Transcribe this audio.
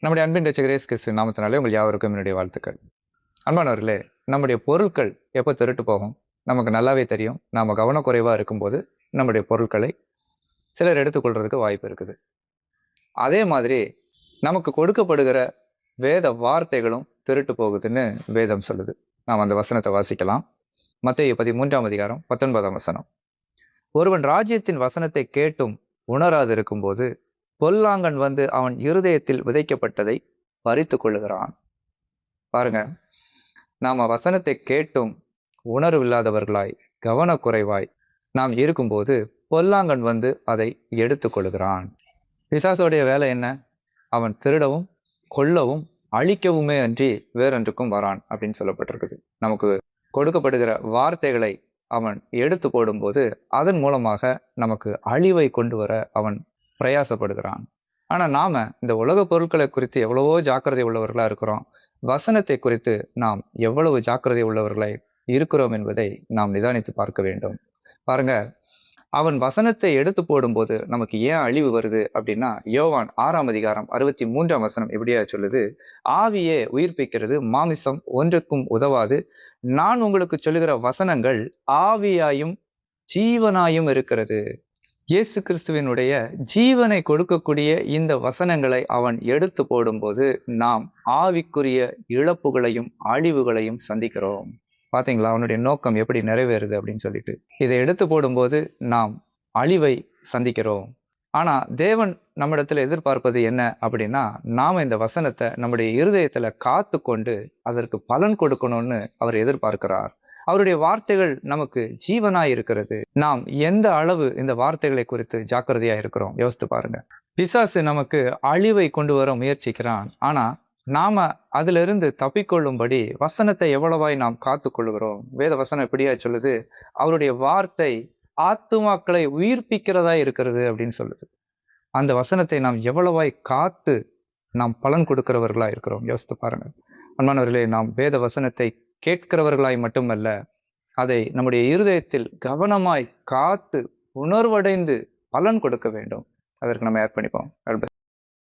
நம்முடைய அன்பின் ரட்சகர் இயேசு கிறிஸ்துவின் நாமத்தினாலே உங்கள் யாவருக்கும் என்னுடைய வாழ்த்துக்கள். அன்பானவர்களே, நம்முடைய பொருட்கள் எப்போ திருட்டு போகும் நமக்கு நல்லாவே தெரியும். நாம் கவனக்குறைவாக இருக்கும்போது நம்முடைய பொருட்களை சிலர் எடுத்துக்கொள்றதுக்கு வாய்ப்பு இருக்குது. அதே மாதிரி நமக்கு கொடுக்கப்படுகிற வேத வார்த்தைகளும் திருட்டு போகுதுன்னு வேதம் சொல்லுது. நாம் அந்த வசனத்தை வாசிக்கலாம். மத்தேயு 13:19. ஒருவன் ராஜ்யத்தின் வசனத்தை கேட்டும் உணராது இருக்கும்போது பொல்லாங்கன் வந்து அவன் இருதயத்தில் விதைக்கப்பட்டதை பறித்து கொள்ளுகிறான். பாருங்க, நாம வசனத்தை கேட்டும் உணர்வில்லாதவர்களாய் கவனக்குறைவாய் நாம் இருக்கும்போது பொல்லாங்கன் வந்து அதை எடுத்து கொள்ளுகிறான். பிசாசோடைய வேலை என்ன? அவன் திருடவும் கொல்லவும் அழிக்கவுமே அன்றி வேறொன்றுக்கும் வரான் அப்படின்னு சொல்லப்பட்டிருக்குது. நமக்கு கொடுக்கப்படுகிற வார்த்தைகளை அவன் எடுத்து போடும்போது அதன் மூலமாக நமக்கு அழிவை கொண்டு வர அவன் பிரயாசப்படுகிறான். ஆனால் நாம இந்த உலக பொருட்களை குறித்து எவ்வளவோ ஜாக்கிரதை உள்ளவர்களாக இருக்கிறோம். வசனத்தை குறித்து நாம் எவ்வளவு ஜாக்கிரதை உள்ளவர்களாய் இருக்கிறோம் என்பதை நாம் நிதானித்து பார்க்க வேண்டும். பாருங்க, அவன் வசனத்தை எடுத்து போடும்போது நமக்கு ஏன் அழிவு வருது அப்படின்னா, யோவான் 6:63 இப்படியா சொல்லுது, ஆவியே உயிர்ப்பிக்கிறது, மாமிசம் ஒன்றுக்கும் உதவாது. நான் உங்களுக்கு சொல்லுகிற வசனங்கள் ஆவியாயும் ஜீவனாயும் இருக்கிறது. இயேசு கிறிஸ்துவினுடைய ஜீவனை கொடுக்கக்கூடிய இந்த வசனங்களை அவன் எடுத்து போடும்போது நாம் ஆவிக்குரிய இழப்புகளையும் அழிவுகளையும் சந்திக்கிறோம். பார்த்தீங்களா, அவனுடைய நோக்கம் எப்படி நிறைவேறுது அப்படின்னு சொல்லிட்டு. இதை எடுத்து போடும்போது நாம் அழிவை சந்திக்கிறோம். ஆனால் தேவன் நம்மிடத்தில் எதிர்பார்ப்பது என்ன அப்படின்னா, நாம் இந்த வசனத்தை நம்முடைய இருதயத்தில் காத்து கொண்டு அதற்கு பலன் கொடுக்கணும்னு அவர் எதிர்பார்க்கிறார். அவருடைய வார்த்தைகள் நமக்கு ஜீவனாய் இருக்கிறது. நாம் எந்த அளவு இந்த வார்த்தைகளை குறித்து ஜாக்கிரதையா இருக்கிறோம் யோசித்து பாருங்க. பிசாசு நமக்கு அழிவை கொண்டு வர முயற்சிக்கிறான். ஆனா நாம அதிலிருந்து தப்பிக்கொள்ளும்படி வசனத்தை எவ்வளவாய் நாம் காத்து கொள்ளுகிறோம். வேத வசனம் எப்படியா சொல்லுது, அவருடைய வார்த்தை ஆத்துமாக்களை உயிர்ப்பிக்கிறதா இருக்கிறது அப்படின்னு சொல்லுது. அந்த வசனத்தை நாம் எவ்வளவாய் காத்து நாம் பலன் கொடுக்கிறவர்களா இருக்கிறோம் யோசித்து பாருங்க. அன்பானவர்களே, நாம் வேத வசனத்தை கேட்கிறவர்களாய் மட்டுமல்ல, அதை நம்முடைய இருதயத்தில் கவனமாய் காத்து உணர்வடைந்து பலன் கொடுக்க வேண்டும். அதற்கு நம்ம அர்ப்பணிப்போம்.